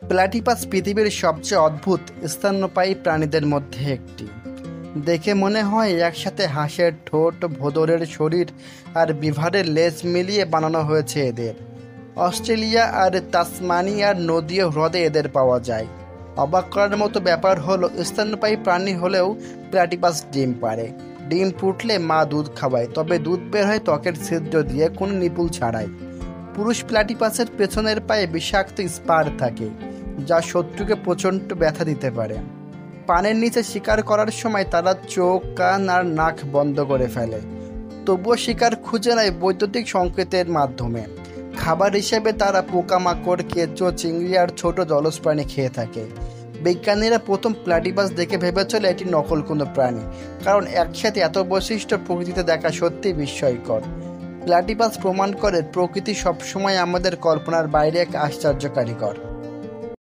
Platypus পৃথিবীর সবচেয়ে অদ্ভুত স্তন্যপায়ী প্রাণীদের মধ্যে একটি। দেখে মনে হয় একসাথে হাঁসের ঠোঁট, ভোঁদরের শরীর আর বিভারের লেজ মিলিয়ে বানানো হয়েছে এদের। অস্ট্রেলিয়া আর তাসমানিয়ার নদী ও হ্রদে এদের পাওয়া যায়। অবাক করার মতো ব্যাপার হলো, স্তন্যপায়ী প্রাণী হলেও প্লাটিপাস ডিম পাড়ে। ডিম ফুটলে মা দুধ খাওয়ায়, তবে দুধ বের হয় ত্বকের ছিদ্র দিয়ে, কোনো নিপুল ছাড়াই। পুরুষ প্লাটিপাসের পেছনের পায়ে বিষাক্ত স্পার থাকে, যা শত্রুকে প্রচণ্ড ব্যথা দিতে পারে। পানের নিচে শিকার করার সময় তারা চোখ, কান আর নাক বন্ধ করে ফেলে, তবুও শিকার খুঁজে নেয় বৈদ্যুতিক সংকেতের মাধ্যমে। খাবার হিসেবে তারা পোকামাকড়, কেঁচো, চিংড়ি আর ছোট জলজ প্রাণী খেয়ে থাকে। বিজ্ঞানীরা প্রথম প্লাটিপাস দেখে ভেবেছিল এটি নকল কোনো প্রাণী, কারণ একসাথে এত বৈশিষ্ট্য প্রকৃতিতে দেখা সত্যিই বিস্ময়কর। প্লাটিপাস প্রমাণ করে প্রকৃতি সবসময় আমাদের কল্পনার বাইরে এক আশ্চর্য কারিগর।